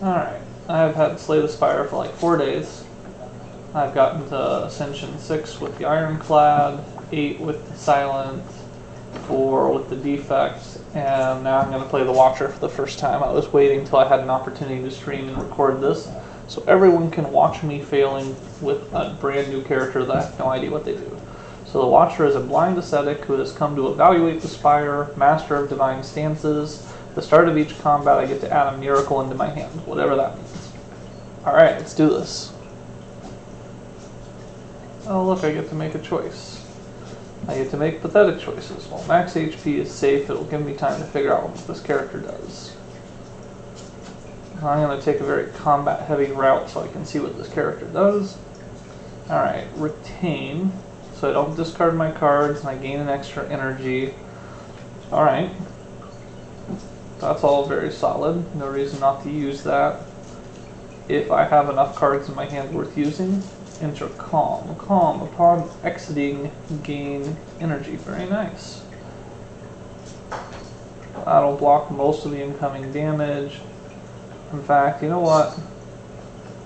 Alright, I've had Slay the Spire for like 4 days. I've gotten to Ascension 6 with the Ironclad, 8 with the Silent, 4 with the Defect, and now I'm going to play the Watcher for the first time. I was waiting until I had an opportunity to stream and record this, so everyone can watch me failing with a brand new character that I have no idea what they do. So the Watcher is a blind ascetic who has come to evaluate the Spire, master of divine stances. At the start of each combat I get to add a miracle into my hand, whatever that means. Alright, let's do this. Oh look, I get to make a choice. I get to make pathetic choices. While max HP is safe, it'll give me time to figure out what this character does. I'm going to take a very combat heavy route so I can see what this character does. Alright, retain. So I don't discard my cards and I gain an extra energy. Alright. That's all very solid. No reason not to use that. If I have enough cards in my hand worth using, enter Calm. Calm, upon exiting, gain energy. Very nice. That'll block most of the incoming damage. In fact, you know what?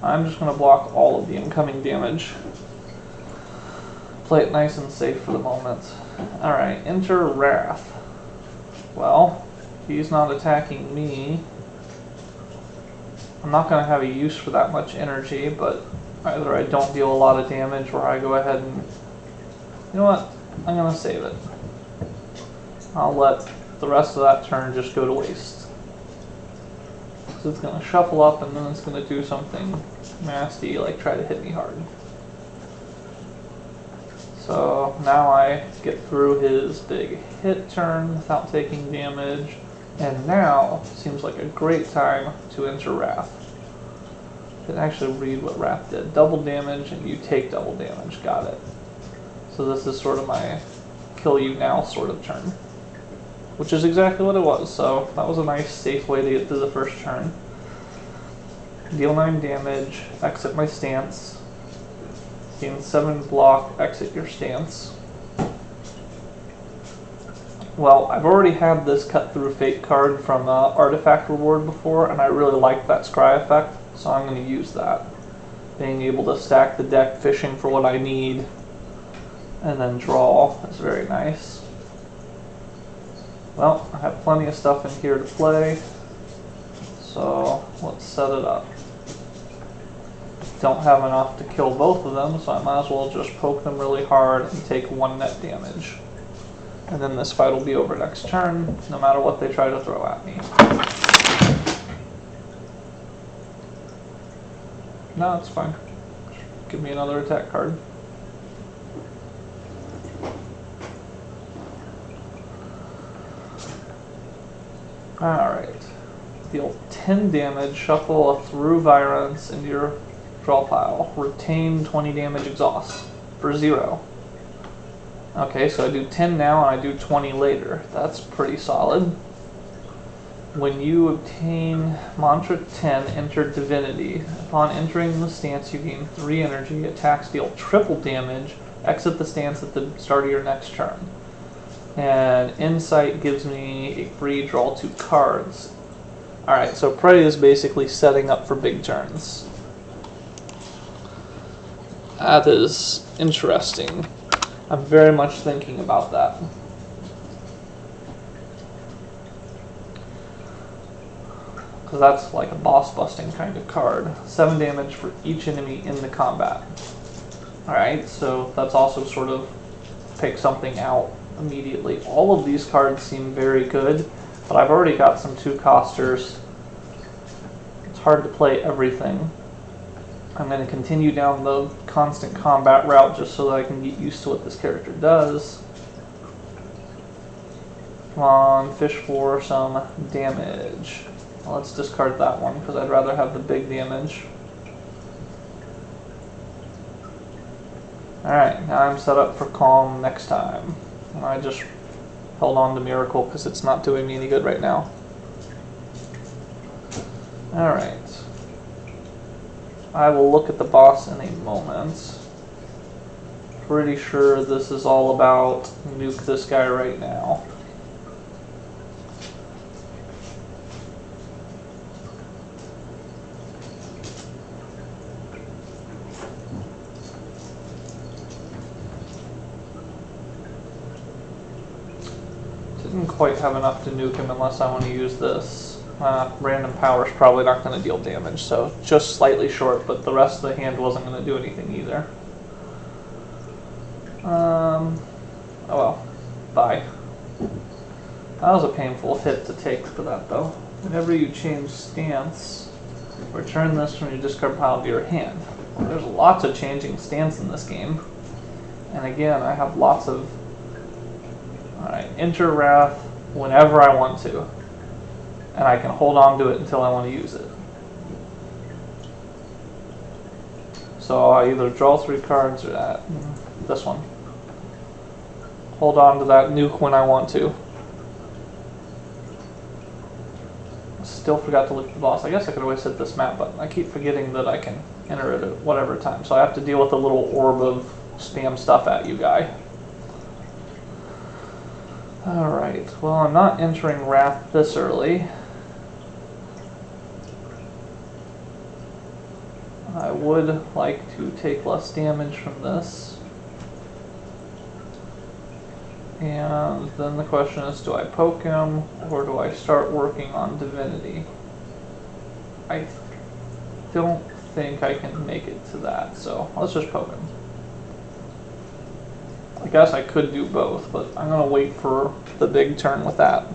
I'm just going to block all of the incoming damage. Play it nice and safe for the moment. Alright, enter Wrath. Well, he's not attacking me. I'm not going to have a use for that much energy, but either I don't deal a lot of damage or I go ahead and... You know what? I'm going to save it. I'll let the rest of that turn just go to waste. So it's going to shuffle up and then it's going to do something nasty, like try to hit me hard. So now I get through his big hit turn without taking damage. And now seems like a great time to enter Wrath. I can actually read what Wrath did. Double damage and you take double damage. Got it. So this is sort of my kill you now sort of turn. Which is exactly what it was. So that was a nice safe way to get through the first turn. Deal 9 damage. Exit my stance. Gain 7 block. Exit your stance. Well, I've already had this Cut Through Fate card from Artifact Reward before, and I really like that scry effect, so I'm going to use that. Being able to stack the deck, fishing for what I need, and then draw is very nice. Well, I have plenty of stuff in here to play, so let's set it up. Don't have enough to kill both of them, so I might as well just poke them really hard and take 1 net damage. And then this fight will be over next turn, no matter what they try to throw at me. No, it's fine. Give me another attack card. Alright. Deal 10 damage, shuffle a Through Virulence into your draw pile. Retain 20 damage, exhaust for 0. Okay, so I do 10 now and I do 20 later. That's pretty solid. When you obtain Mantra 10, enter Divinity. Upon entering the stance, you gain 3 energy. Attacks deal triple damage. Exit the stance at the start of your next turn. And Insight gives me a free draw 2 cards. Alright, so Prey is basically setting up for big turns. That is interesting. I'm very much thinking about that. Because that's like a boss busting kind of card. 7 damage for each enemy in the combat. Alright, so that's also sort of take something out immediately. All of these cards seem very good, but I've already got some 2-costers. It's hard to play everything. I'm going to continue down the constant combat route just so that I can get used to what this character does. Come on, fish for some damage. Well, let's discard that one because I'd rather have the big damage. Alright, now I'm set up for Calm next time. And I just held on to Miracle because it's not doing me any good right now. Alright. I will look at the boss in a moment. Pretty sure this is all about nuke this guy right now. quite have enough to nuke him unless I want to use this. Random power is probably not going to deal damage, so just slightly short, but the rest of the hand wasn't going to do anything either. Oh well. Bye. That was a painful hit to take for that, though. Whenever you change stance, return this from your discard pile to your hand. Well, there's lots of changing stance in this game. And again, I have lots of... Alright, enter Wrath whenever I want to. And I can hold on to it until I want to use it. So I either draw 3 cards or this one. Hold on to that nuke when I want to. Still forgot to look at the boss. I guess I could always hit this map button. I keep forgetting that I can enter it at whatever time. So I have to deal with a little orb of spam stuff at you guy. Alright, well I'm not entering Wrath this early. I would like to take less damage from this. And then the question is, do I poke him or do I start working on Divinity? I don't think I can make it to that, so let's just poke him. I guess I could do both, but I'm going to wait for the big turn with that.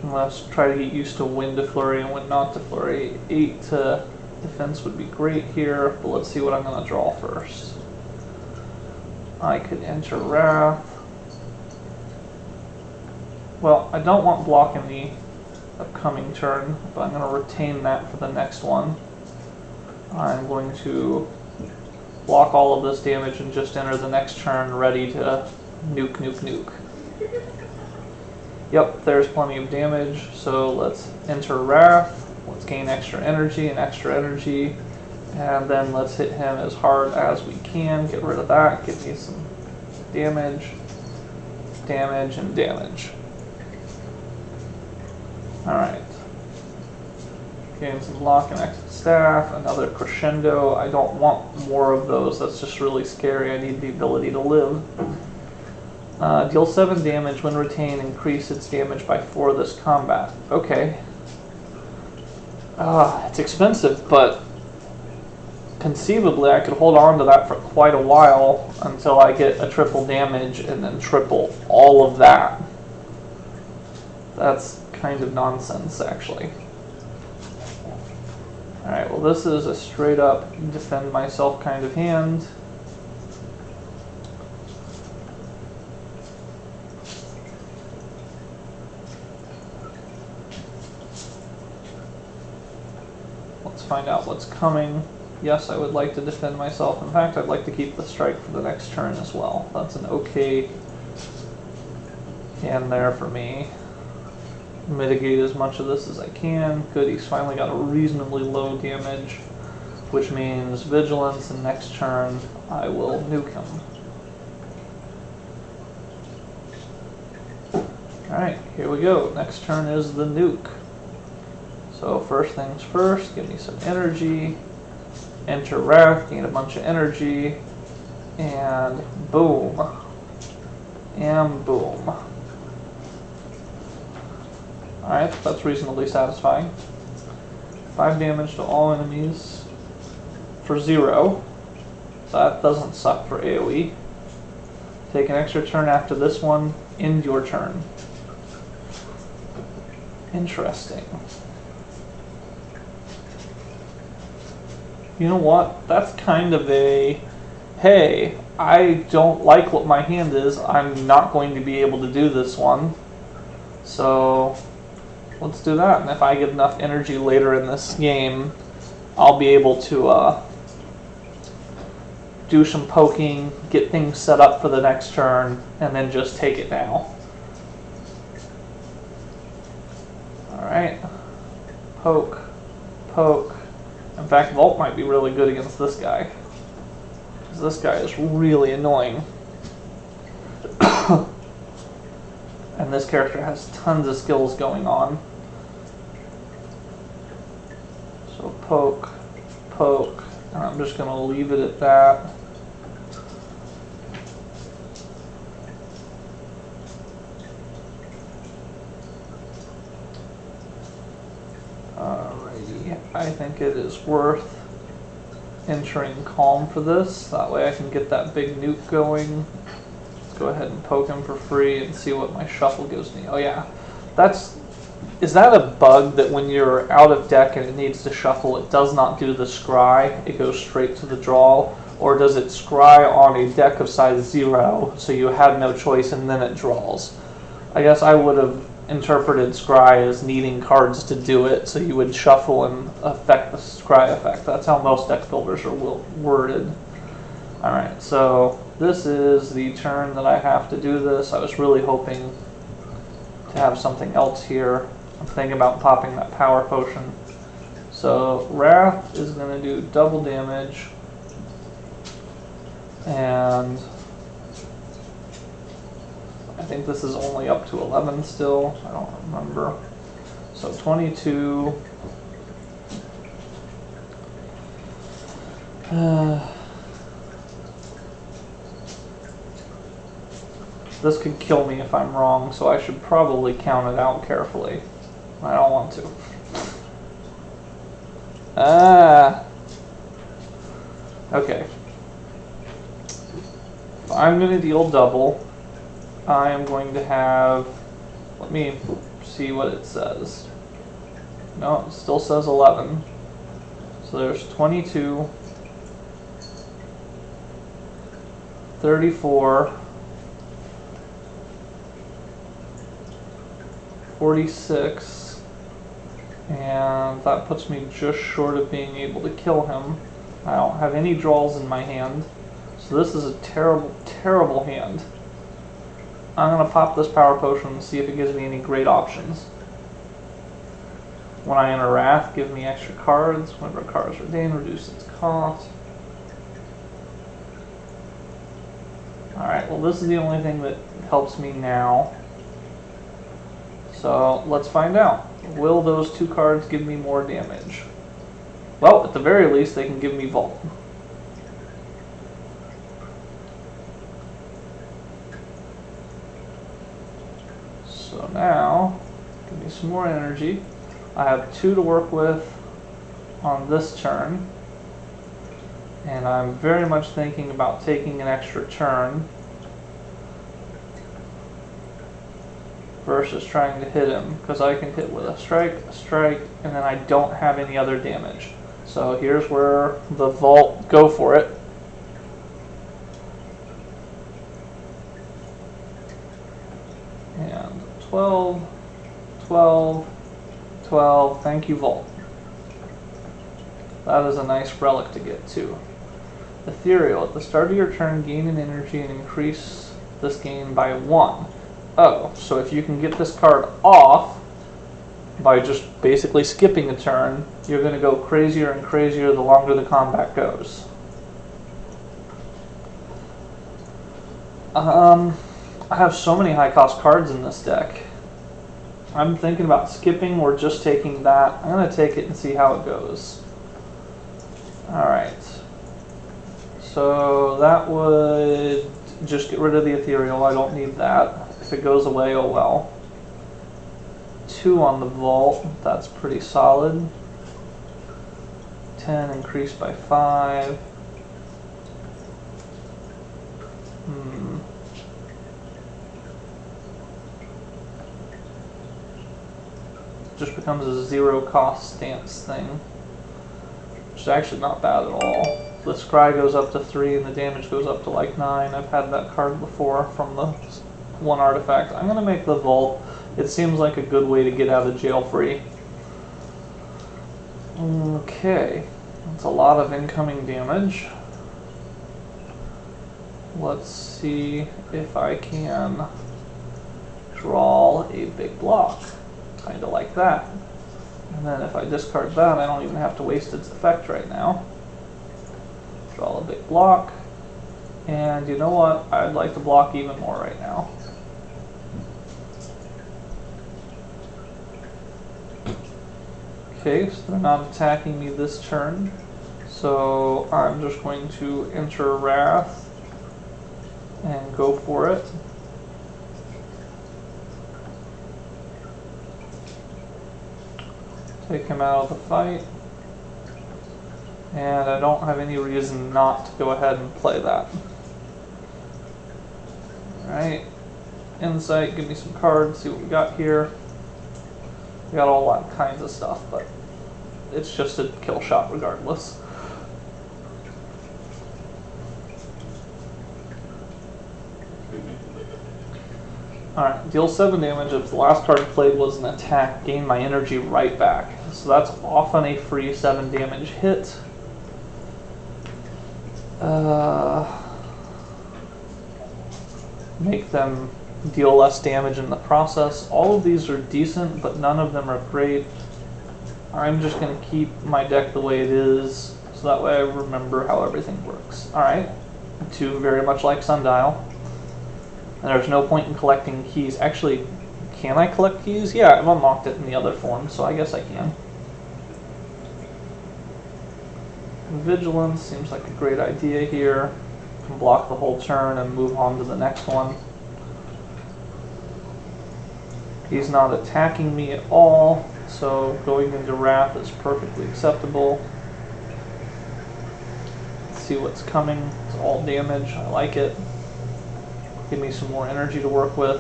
And let's try to get used to when to flurry and when not to flurry. 8 to defense would be great here, but let's see what I'm going to draw first. I could enter Wrath. Well, I don't want blocking the upcoming turn, but I'm going to retain that for the next one. I'm going to block all of this damage and just enter the next turn ready to nuke, nuke, nuke. Yep, there's plenty of damage, so let's enter Wrath. Let's gain extra energy, and then let's hit him as hard as we can. Get rid of that, give me some damage, damage, and damage. Alright. Gain some block and exit staff, another crescendo. I don't want more of those, that's just really scary. I need the ability to live. Deal 7 damage when retained, increase its damage by 4 this combat. Okay. It's expensive, but conceivably I could hold on to that for quite a while until I get a triple damage and then triple all of that. That's kind of nonsense, actually. Alright, well this is a straight up defend myself kind of hand. Let's find out what's coming. Yes, I would like to defend myself. In fact, I'd like to keep the strike for the next turn as well. That's an okay hand there for me. Mitigate as much of this as I can. Good, he's finally got a reasonably low damage, which means vigilance, and next turn I will nuke him. Alright, here we go. Next turn is the nuke. So first things first, give me some energy, enter Wrath, gain a bunch of energy, and boom. And boom. Alright, that's reasonably satisfying. 5 damage to all enemies for 0. So that doesn't suck for AoE. Take an extra turn after this one, end your turn. Interesting. You know what? That's kind of a, hey, I don't like what my hand is, I'm not going to be able to do this one. So let's do that, and if I get enough energy later in this game, I'll be able to do some poking, get things set up for the next turn, and then just take it now. Alright. Poke. Poke. In fact, Vault might be really good against this guy, because this guy is really annoying. And this character has tons of skills going on. So poke, poke, and I'm just going to leave it at that. I think it is worth entering Calm for this. That way I can get that big nuke going. Let's go ahead and poke him for free and see what my shuffle gives me. Oh yeah, is that a bug that when you're out of deck and it needs to shuffle, it does not do the scry, it goes straight to the draw? Or does it scry on a deck of size 0, so you have no choice and then it draws? I guess I would have interpreted scry as needing cards to do it, so you would shuffle and affect the scry effect. That's how most deck builders are worded. Alright, so this is the turn that I have to do this. I was really hoping to have something else here. I'm thinking about popping that power potion. So Wrath is going to do double damage, and I think this is only up to 11 still. I don't remember. So 22. This could kill me if I'm wrong, so I should probably count it out carefully. I don't want to. Okay. If I'm going to deal double, I am going to have, let me see what it says. No, it still says 11. So there's 22, 34, 46, and that puts me just short of being able to kill him. I don't have any draws in my hand, so this is a terrible, terrible hand. I'm going to pop this power potion and see if it gives me any great options. When I enter Wrath, give me extra cards. Whenever a card is redeemed, reduce its cost. Alright, well this is the only thing that helps me now. So let's find out. Will those two cards give me more damage? Well, at the very least, they can give me Vault. So now, give me some more energy. I have 2 to work with on this turn. And I'm very much thinking about taking an extra turn versus trying to hit him, because I can hit with a strike, and then I don't have any other damage. So here's where the Vault, go for it. And 12, 12, 12, thank you Vault. That is a nice relic to get too. Ethereal, at the start of your turn, gain an energy and increase this gain by 1. Oh, so if you can get this card off by just basically skipping a turn, you're going to go crazier and crazier the longer the combat goes. I have so many high cost cards in this deck. I'm thinking about skipping or just taking that. I'm going to take it and see how it goes. Alright. So that would just get rid of the Ethereal. I don't need that. If it goes away, oh well. 2 on the Vault, that's pretty solid. 10 increased by 5. Just becomes a 0 cost stance thing, which is actually not bad at all. The scry goes up to 3 and the damage goes up to like 9. I've had that card before from the 1 artifact. I'm going to make the Vault. It seems like a good way to get out of jail free. Okay, that's a lot of incoming damage. Let's see if I can draw a big block. Kind of like that. And then if I discard that, I don't even have to waste its effect right now. Draw a big block. And you know what? I'd like to block even more right now. Okay, so they're not attacking me this turn. So I'm just going to enter Wrath and go for it. Take him out of the fight. And I don't have any reason not to go ahead and play that. Alright. Insight, give me some cards, see what we got here. We got all kinds of stuff, but it's just a kill shot regardless. Alright, deal 7 damage. If the last card played was an attack, gain my energy right back. So that's often a free 7 damage hit. Make them deal less damage in the process. All of these are decent, but none of them are great. I'm just going to keep my deck the way it is, so that way I remember how everything works. Alright, 2 very much like Sundial. And there's no point in collecting keys. Actually, can I collect keys? Yeah, I've unlocked it in the other form, so I guess I can. Vigilance seems like a great idea here. Can block the whole turn and move on to the next one. He's not attacking me at all, so going into Wrath is perfectly acceptable. Let's see what's coming. It's all damage. I like it. Give me some more energy to work with,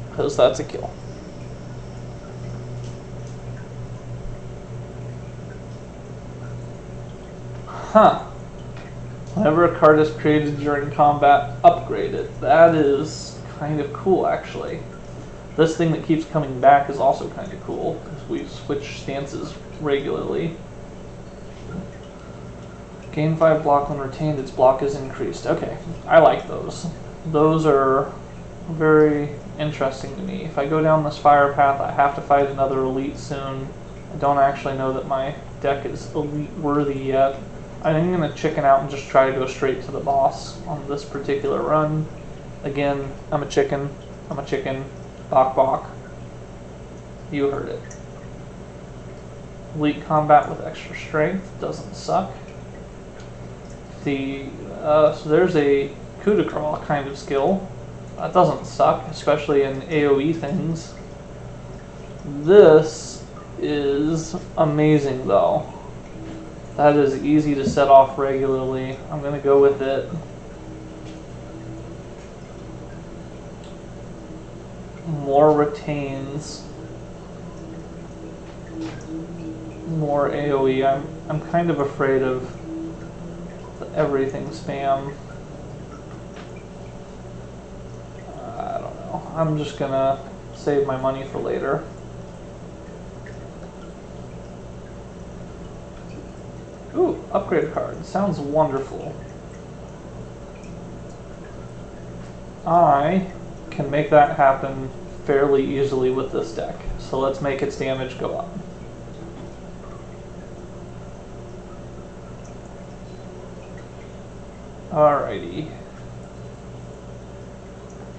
because that's a kill. Huh. Whenever a card is created during combat, upgrade it. That is kind of cool, actually. This thing that keeps coming back is also kind of cool, because we switch stances regularly. Gain 5 block when retained, its block is increased. Okay, I like those. Those are very interesting to me. If I go down the Spire path, I have to fight another elite soon. I don't actually know that my deck is elite worthy yet. I'm going to chicken out and just try to go straight to the boss on this particular run. Again, I'm a chicken. I'm a chicken. Bok bok. You heard it. Elite combat with extra strength doesn't suck. So there's a coup de grace kind of skill. That doesn't suck, especially in AoE things. This is amazing though. That is easy to set off regularly. I'm going to go with it. More retains. More AoE. I'm kind of afraid of the everything spam. I don't know. I'm just going to save my money for later. Ooh, upgrade card. Sounds wonderful. I can make that happen fairly easily with this deck. So let's make its damage go up. Alrighty.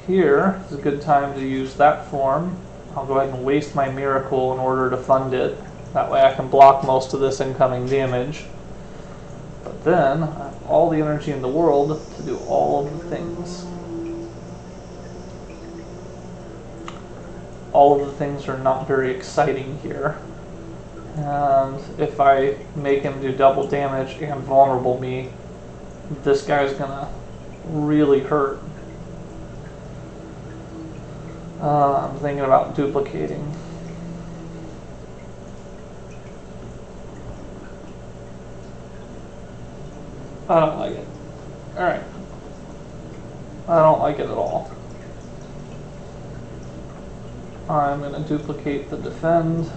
Here is a good time to use that form. I'll go ahead and waste my miracle in order to fund it. That way I can block most of this incoming damage. But then, I have all the energy in the world to do all of the things. All of the things are not very exciting here. And if I make him do double damage and vulnerable me, this guy's gonna really hurt. I'm thinking about duplicating. I don't like it. Alright. I don't like it at all. I'm going to duplicate the defend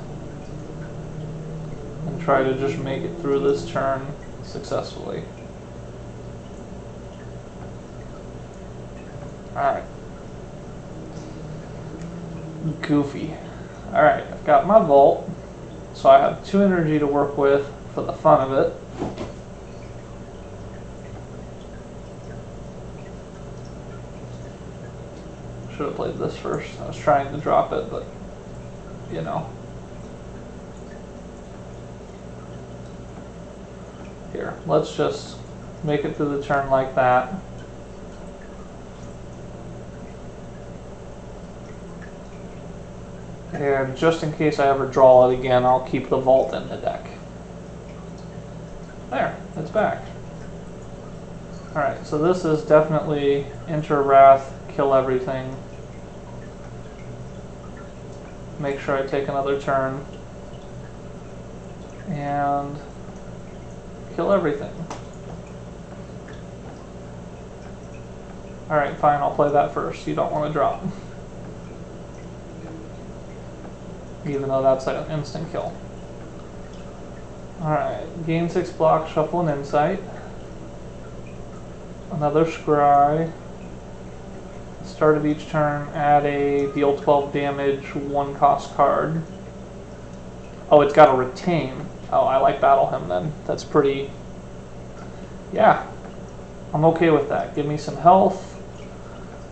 and try to just make it through this turn successfully. Alright. Goofy. Alright, I've got my vault, so I have 2 energy to work with for the fun of it. Should have played this first. I was trying to drop it, but, you know. Here, let's just make it through the turn like that. And just in case I ever draw it again, I'll keep the vault in the deck. There, it's back. Alright, so this is definitely enter Wrath, kill everything. Make sure I take another turn. And kill everything. Alright, fine, I'll play that first. You don't want to drop. Even though that's an instant kill. Alright, gain 6 block, shuffle an insight. Another scry. Start of each turn, add a deal 12 damage, 1 cost card. Oh, it's got to retain. Oh, I like Battle Hymn then. That's pretty... Yeah, I'm okay with that. Give me some health.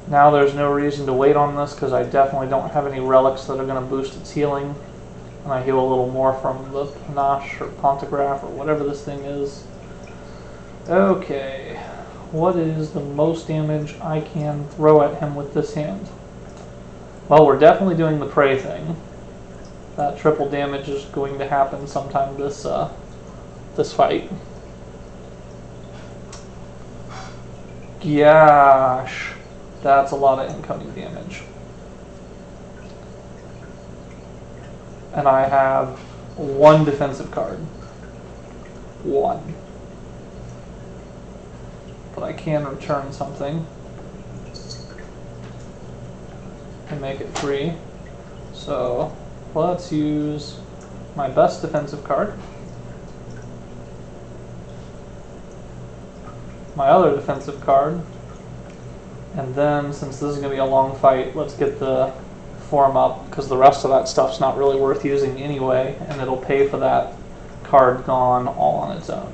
Now there's no reason to wait on this because I definitely don't have any relics that are going to boost its healing. And I heal a little more from the Panache or Pantograph or whatever this thing is. Okay, what is the most damage I can throw at him with this hand? Well, we're definitely doing the prey thing. That triple damage is going to happen sometime this fight. Gosh, that's a lot of incoming damage. And I have 1 defensive card. 1. But I can return something and make it 3. So let's use my best defensive card. My other defensive card. And then, since this is going to be a long fight, let's get the form up, because the rest of that stuff's not really worth using anyway, and it'll pay for that card gone all on its own.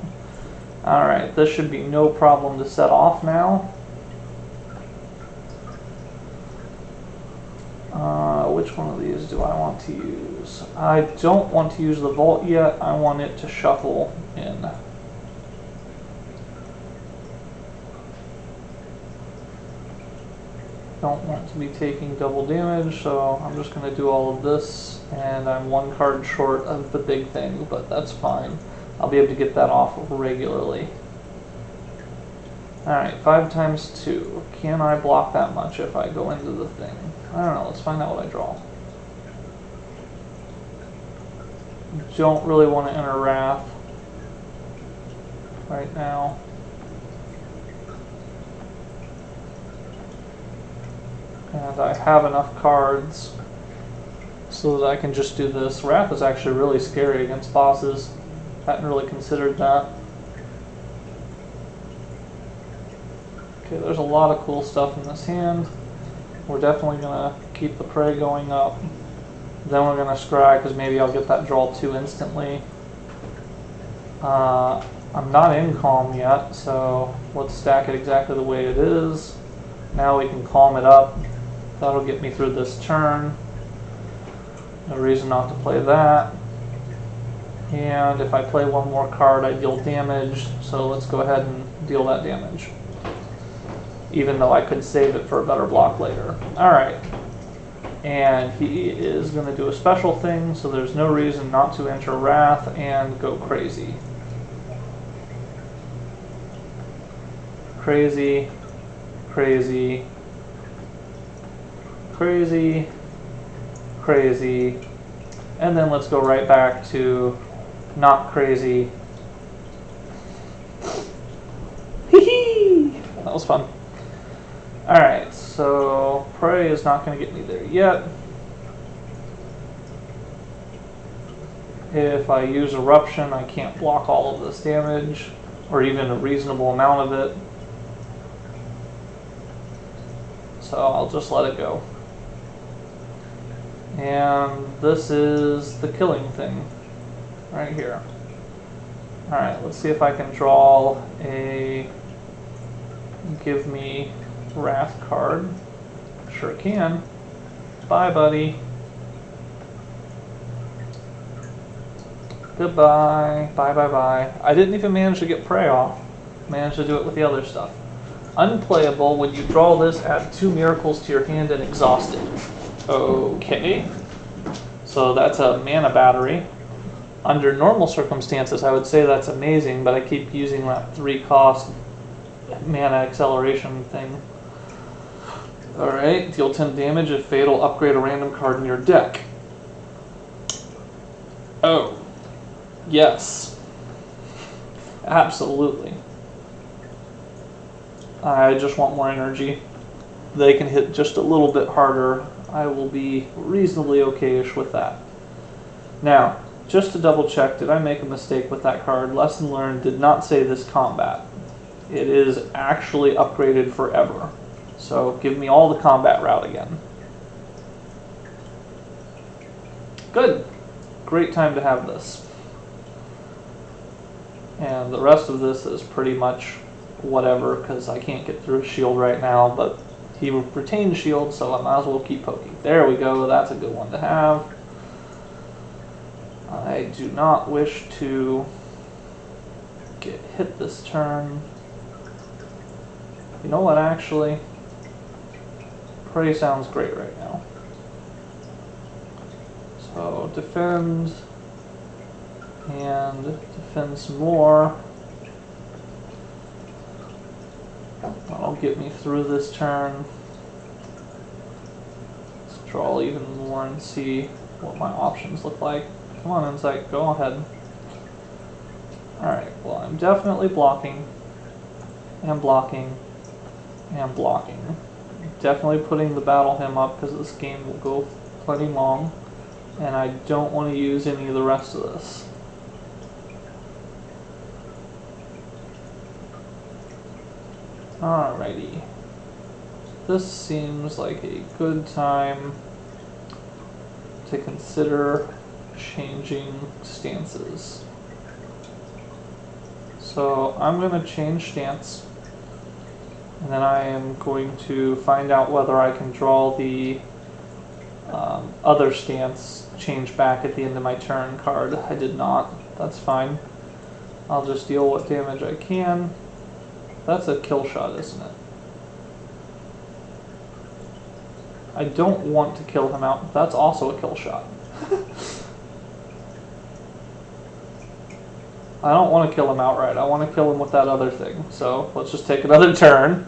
Alright, this should be no problem to set off now. Which one of these do I want to use? I don't want to use the vault yet, I want it to shuffle in. Don't want to be taking double damage, so I'm just going to do all of this, and I'm 1 card short of the big thing, but that's fine. I'll be able to get that off regularly. Alright, 5 times 2. Can I block that much if I go into the thing? I don't know, let's find out what I draw. Don't really want to enter Wrath right now. And I have enough cards so that I can just do this. Wrath is actually really scary against bosses. Hadn't really considered that. Okay, there's a lot of cool stuff in this hand. We're definitely going to keep the prey going up. Then we're going to scry because maybe I'll get that draw 2 instantly. I'm not in calm yet, so let's stack it exactly the way it is. Now we can calm it up. That'll get me through this turn. No reason not to play that. And if I play 1 more card, I deal damage. So let's go ahead and deal that damage. Even though I could save it for a better block later. Alright. And he is going to do a special thing, so there's no reason not to enter Wrath and go crazy. Crazy. Crazy. Crazy, crazy, and then let's go right back to not crazy. Hee-hee! That was fun. Alright, so prey is not going to get me there yet. If I use eruption, I can't block all of this damage, or even a reasonable amount of it. So I'll just let it go. And this is the killing thing right here. Alright, let's see if I can draw a give me Wrath card. Sure can. Bye, buddy. Goodbye. Bye, bye, bye. I didn't even manage to get prey off. Managed to do it with the other stuff. Unplayable. When you draw this, add 2 miracles to your hand and exhaust it. Okay. So that's a mana battery. Under normal circumstances, I would say that's amazing, but I keep using that 3-cost mana acceleration thing. Alright, deal 10 damage if fatal, upgrade a random card in your deck. Oh, yes. Absolutely. I just want more energy. They can hit just a little bit harder. I will be reasonably okay-ish with that. Now, just to double check, did I make a mistake with that card? Lesson learned did not say this combat. It is actually upgraded forever. So give me all the combat route again. Good. Great time to have this. And the rest of this is pretty much whatever, because I can't get through a shield right now, but he retained shield, so I might as well keep poking. There we go, that's a good one to have. I do not wish to get hit this turn. You know what, actually? Prey sounds great right now. So defend, and defend some more. That'll get me through this turn. Let's draw even more and see what my options look like. Come on, Insight, go ahead. Alright, well, I'm definitely blocking, and blocking, and blocking. Definitely putting the battle hymn up because this game will go plenty long, and I don't want to use any of the rest of this. Alrighty. This seems like a good time to consider changing stances. So I'm going to change stance, and then I am going to find out whether I can draw the other stance change back at the end of my turn card. I did not. That's fine. I'll just deal what damage I can. That's a kill shot, isn't it? I don't want to kill him out. That's also a kill shot. I don't want to kill him outright. I want to kill him with that other thing. So let's just take another turn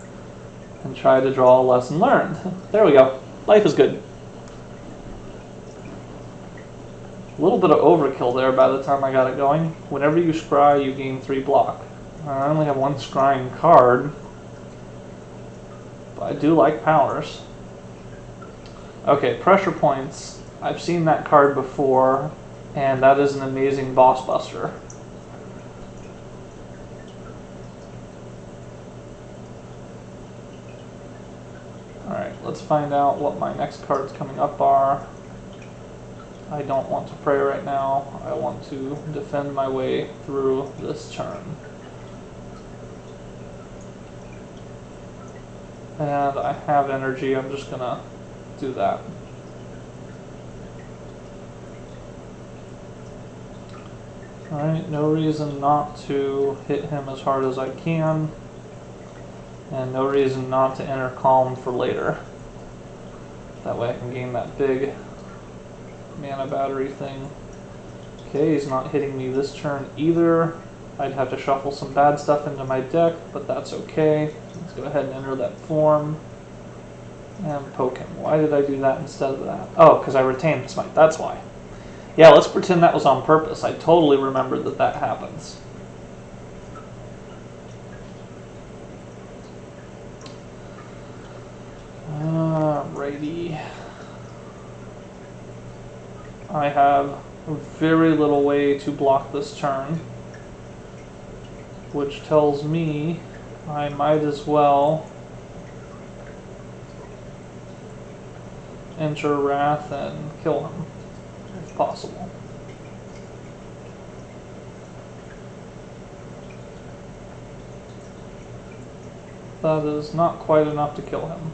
and try to draw a lesson learned. There we go. Life is good. A little bit of overkill there by the time I got it going. Whenever you scry, you gain 3 block. I only have 1 scrying card, but I do like powers. Okay, pressure points. I've seen that card before, and that is an amazing boss buster. Alright, let's find out what my next cards coming up are. I don't want to pray right now. I want to defend my way through this turn. And I have energy, I'm just gonna do that. Alright, no reason not to hit him as hard as I can. And no reason not to enter calm for later. That way I can gain that big mana battery thing. Okay, he's not hitting me this turn either. I'd have to shuffle some bad stuff into my deck, but that's okay. Let's go ahead and enter that form and poke him. Why did I do that instead of that? Oh, because I retained Smite, that's why. Yeah, let's pretend that was on purpose. I totally remembered that that happens. Alrighty. I have very little way to block this turn, which tells me I might as well enter Wrath and kill him, if possible. That is not quite enough to kill him.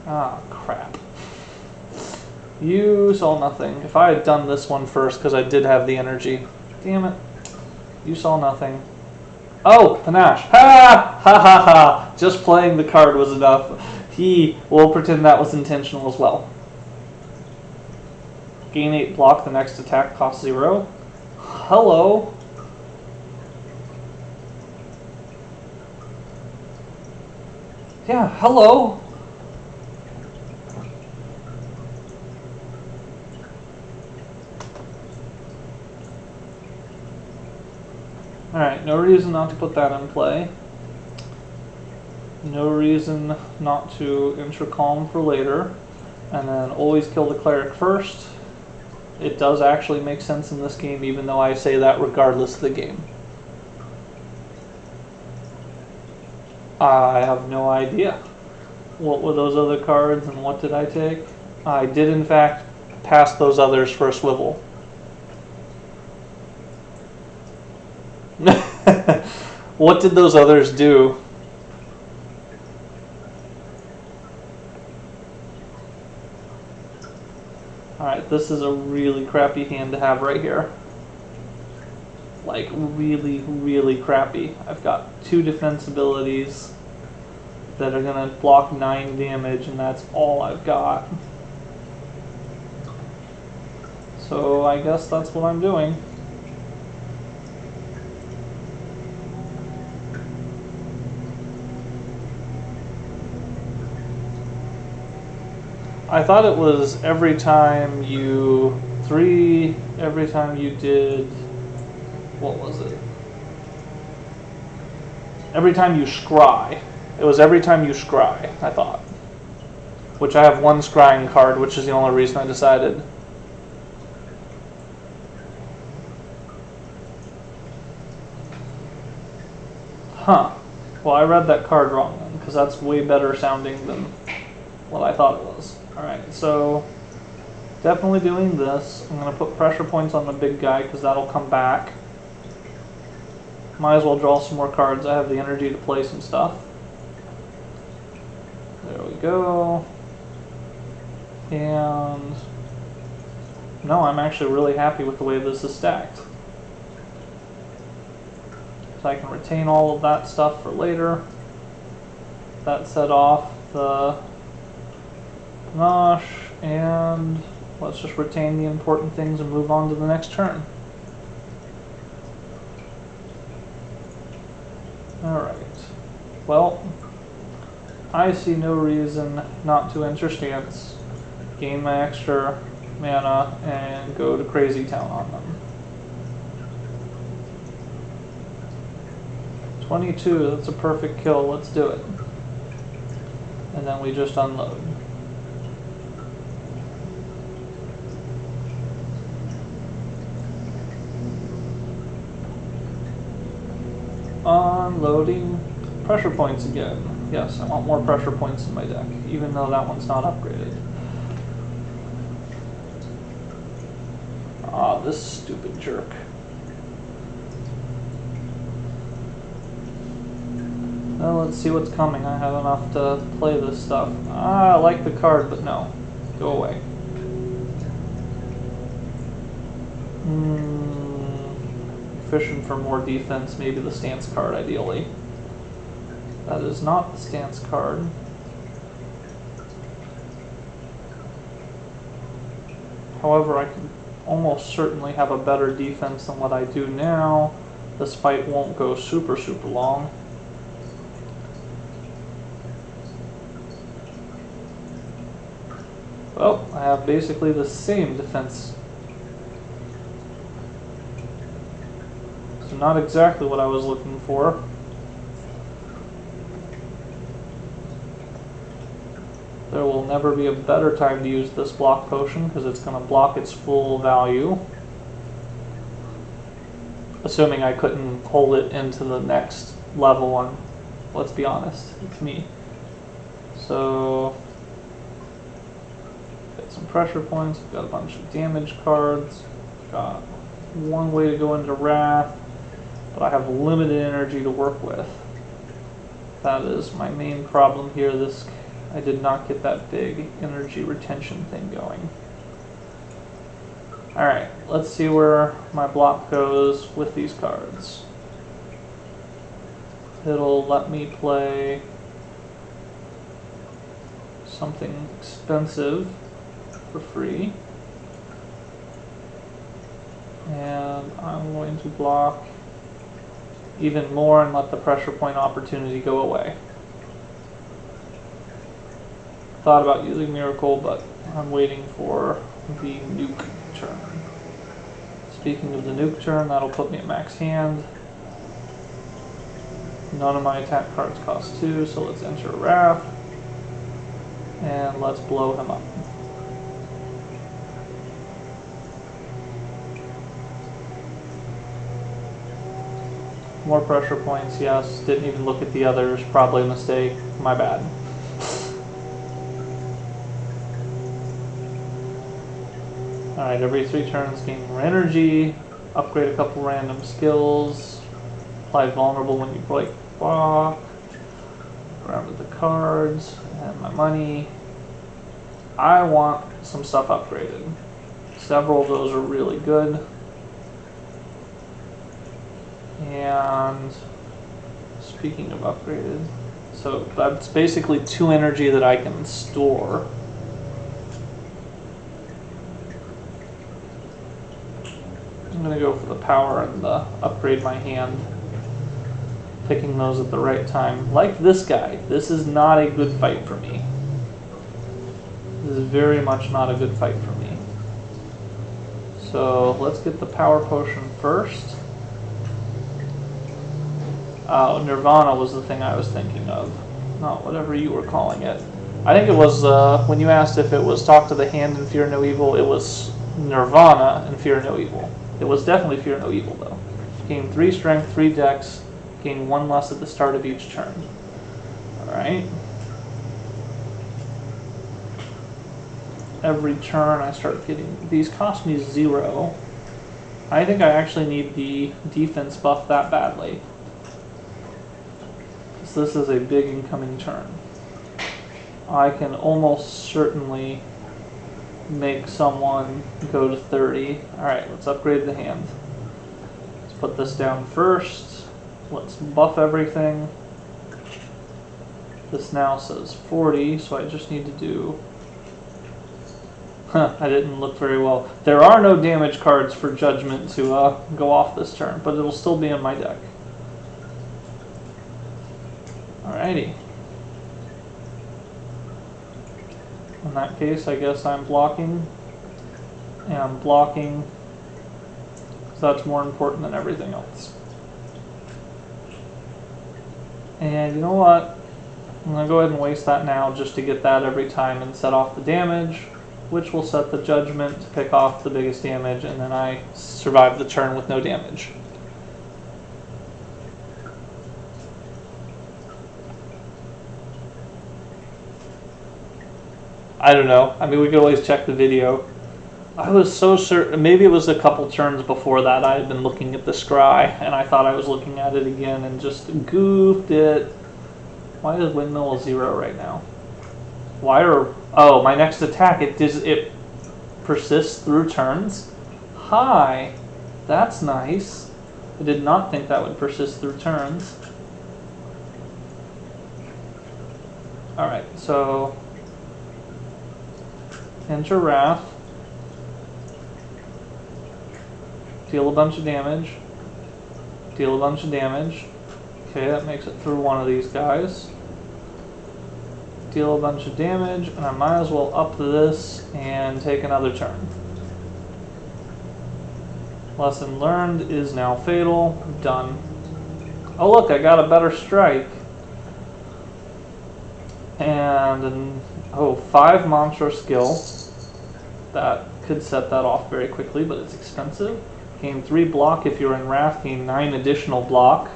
Ah, crap. You saw nothing. If I had done this one first, because I did have the energy. Damn it. You saw nothing. Oh, panache. Ha! Ha ha ha! Just playing the card was enough. We'll pretend that was intentional as well. Gain 8 block, the next attack costs 0. Hello? Yeah, hello? Alright, no reason not to put that in play. No reason not to enter calm for later. And then always kill the cleric first. It does actually make sense in this game, even though I say that regardless of the game. I have no idea. What were those other cards and what did I take? I did in fact pass those others for a swivel. What did those others do? Alright, this is a really crappy hand to have right here. Like, really, really crappy. I've got 2 defense abilities that are going to block 9 damage, and that's all I've got. So I guess that's what I'm doing. I thought it was every time you did, what was it? Every time you scry. It was every time you scry, I thought. Which I have 1 scrying card, which is the only reason I decided. Huh. Well, I read that card wrong then, because that's way better sounding than what I thought it was. Alright, so definitely doing this. I'm going to put pressure points on the big guy because that'll come back. Might as well draw some more cards. I have the energy to play some stuff. There we go. And no, I'm actually really happy with the way this is stacked. So I can retain all of that stuff for later. That set off the Nosh, and let's just retain the important things and move on to the next turn. Alright. Well, I see no reason not to enter stance, gain my extra mana, and go to Crazy Town on them. 22, that's a perfect kill, let's do it. And then we just unload. Unloading pressure points again. Yes, I want more pressure points in my deck, even though that one's not upgraded. Ah, this stupid jerk. Well, let's see what's coming. I have enough to play this stuff. Ah, I like the card, but no. Go away. Fishing for more defense, maybe the stance card ideally. That is not the stance card. However, I can almost certainly have a better defense than what I do now. This fight won't go super long. Well, I have basically the same defense. So not exactly what I was looking for. There will never be a better time to use this block potion because it's going to block its full value. Assuming I couldn't hold it into the next level one. Let's be honest, it's me. So, get some pressure points, got a bunch of damage cards, got one way to go into Wrath, but I have limited energy to work with. That is my main problem here. I did not get that big energy retention thing going. Alright, let's see where my block goes with these cards. It'll let me play something expensive for free. I'm going to block even more and let the pressure point opportunity go away. Thought about using Miracle, but I'm waiting for the nuke turn. Speaking of the nuke turn, that'll put me at max hand. None of my attack cards cost 2, so let's enter Wrath. And let's blow him up. More pressure points, yes. Didn't even look at the others. Probably a mistake. My bad. Alright, every 3 turns gain more energy. Upgrade a couple random skills. Apply vulnerable when you break block. Around with the cards. And my money. I want some stuff upgraded. Several of those are really good. And speaking of upgraded, so that's basically 2 energy that I can store. I'm going to go for the power and the upgrade my hand. Picking those at the right time. Like this guy, this is not a good fight for me. This is very much not a good fight for me. So let's get the power potion first. Oh, Nirvana was the thing I was thinking of. Not whatever you were calling it. I think it was, when you asked if it was Talk to the Hand and Fear No Evil, it was Nirvana and Fear No Evil. It was definitely Fear No Evil, though. Gain 3 strength, 3 dex, gain 1 less at the start of each turn. Alright. Every turn I start getting... These cost me 0. I think I actually need the defense buff that badly. This is a big incoming turn. I can almost certainly make someone go to 30. Alright, let's upgrade the hand. Let's put this down first. Let's buff everything. This now says 40, so I just need to do... I didn't look very well. There are no damage cards for Judgment to go off this turn, but it'll still be in my deck. Alrighty. In that case, I guess I'm blocking. And I'm blocking because that's more important than everything else. And you know what? I'm going to go ahead and waste that now just to get that every time and set off the damage, which will set the Judgment to pick off the biggest damage, and then I survive the turn with no damage. I don't know. I mean, we could always check the video. I was so certain, maybe it was a couple turns before that I had been looking at the scry, and I thought I was looking at it again and just goofed it. Why is Windmill 0 right now? Why are... Oh, my next attack, it persists through turns? Hi! That's nice. I did not think that would persist through turns. Alright, so... Enter Wrath. Deal a bunch of damage. Deal a bunch of damage. Okay, that makes it through one of these guys. Deal a bunch of damage, and I might as well up this and take another turn. Lesson learned is now fatal. Done. Oh look, I got a better strike. And, 5 monster skill. That could set that off very quickly, but it's expensive. Gain 3 block if you're in Wrath, gain 9 additional block.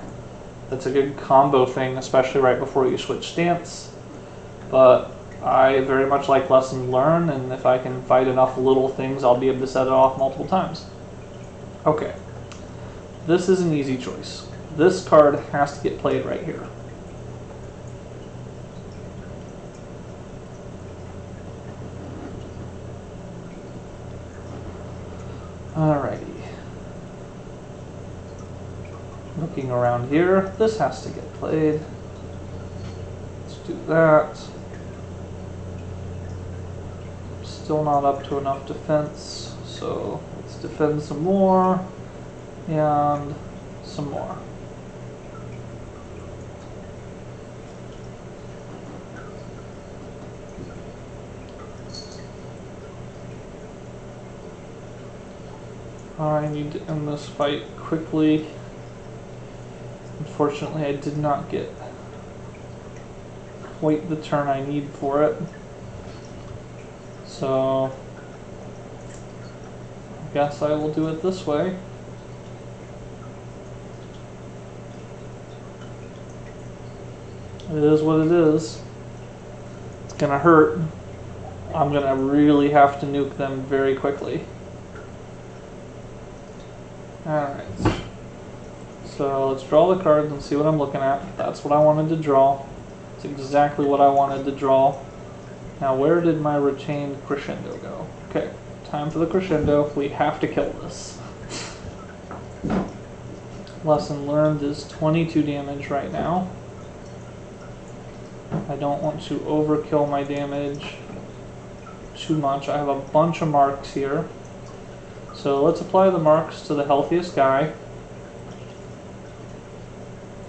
That's a good combo thing, especially right before you switch stance. But I very much like Lesson Learned, and if I can fight enough little things, I'll be able to set it off multiple times. Okay. This is an easy choice. This card has to get played right here. Alrighty. Looking around here, this has to get played. Let's do that. Still not up to enough defense, so let's defend some more. and some more. I need to end this fight quickly. Unfortunately, I did not get quite the turn I need for it. So, I guess I will do it this way. It is what it is. It's gonna hurt. I'm gonna really have to nuke them very quickly. Alright. So let's draw the cards and see what I'm looking at. That's what I wanted to draw. It's exactly what I wanted to draw. Now where did my retained crescendo go? Okay, time for the crescendo. We have to kill this. Lesson learned is 22 damage right now. I don't want to overkill my damage too much. I have a bunch of marks here. So let's apply the marks to the healthiest guy,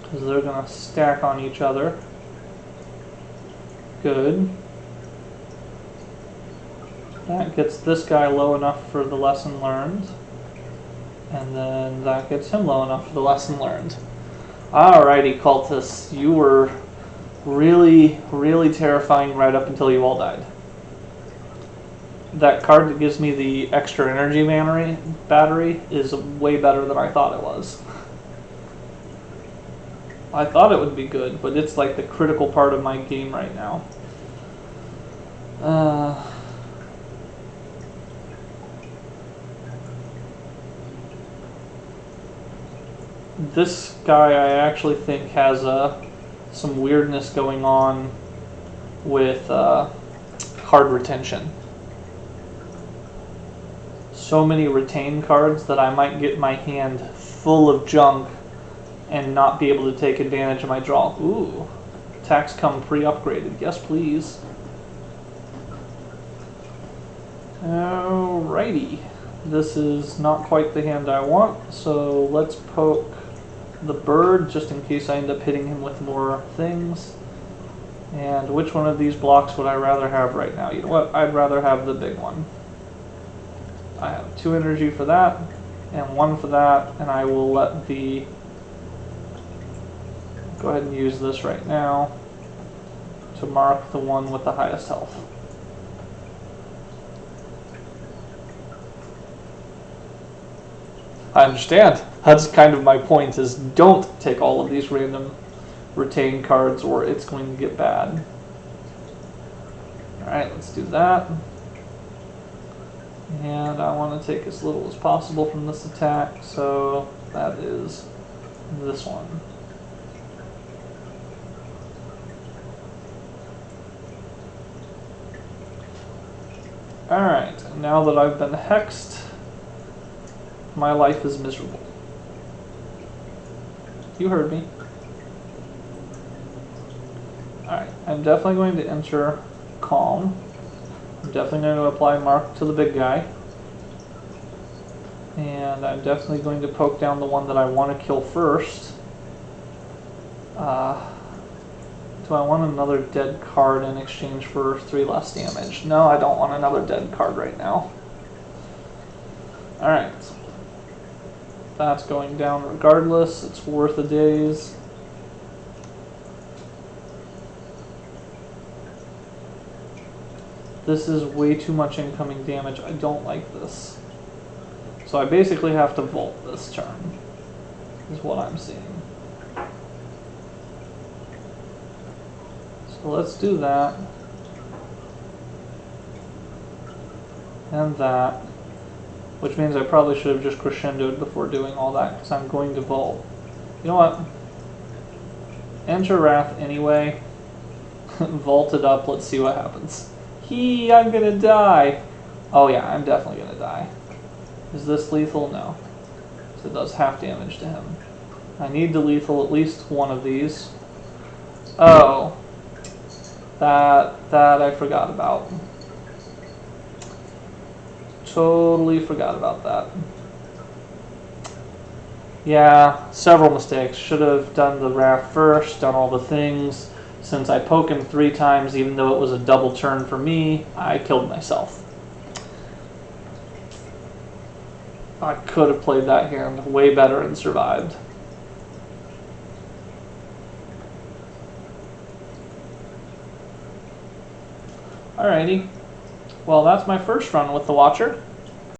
because they're going to stack on each other. Good. That gets this guy low enough for the lesson learned, and then that gets him low enough for the lesson learned. Alrighty, cultists, you were really, really terrifying right up until you all died. That card that gives me the extra energy battery is way better than I thought it was. I thought it would be good, but it's like the critical part of my game right now. This guy I actually think has some weirdness going on with card retention. So many retain cards that I might get my hand full of junk and not be able to take advantage of my draw. Ooh, attacks come pre-upgraded. Yes, please. Alrighty. This is not quite the hand I want, so let's poke the bird just in case I end up hitting him with more things. And which one of these blocks would I rather have right now? You know what? I'd rather have the big one. I have 2 energy for that, and 1 for that, and I will let the... Go ahead and use this right now to mark the one with the highest health. I understand. That's kind of my point, is don't take all of these random retain cards or it's going to get bad. Alright, let's do that. And I want to take as little as possible from this attack, so that is this one. Alright, now that I've been hexed, my life is miserable. You heard me. Alright, I'm definitely going to enter Calm. I'm definitely going to apply Mark to the big guy. And I'm definitely going to poke down the one that I want to kill first. Do I want another dead card in exchange for 3 less damage? No, I don't want another dead card right now. Alright. That's going down regardless. It's worth a daze. This is way too much incoming damage. I don't like this. So I basically have to vault this turn, is what I'm seeing. So let's do that. And that. Which means I probably should have just crescendoed before doing all that, because I'm going to vault. You know what? Enter Wrath anyway. Vault it up, let's see what happens. I'm gonna die! Oh yeah, I'm definitely gonna die. Is this lethal? No. So it does half damage to him. I need to lethal at least one of these. Oh. That I forgot about. Totally forgot about that. Yeah, several mistakes. Should have done the wrath first, done all the things. Since I poke him 3 times, even though it was a double turn for me, I killed myself. I could have played that hand way better and survived. Alrighty. Well, that's my first run with the Watcher.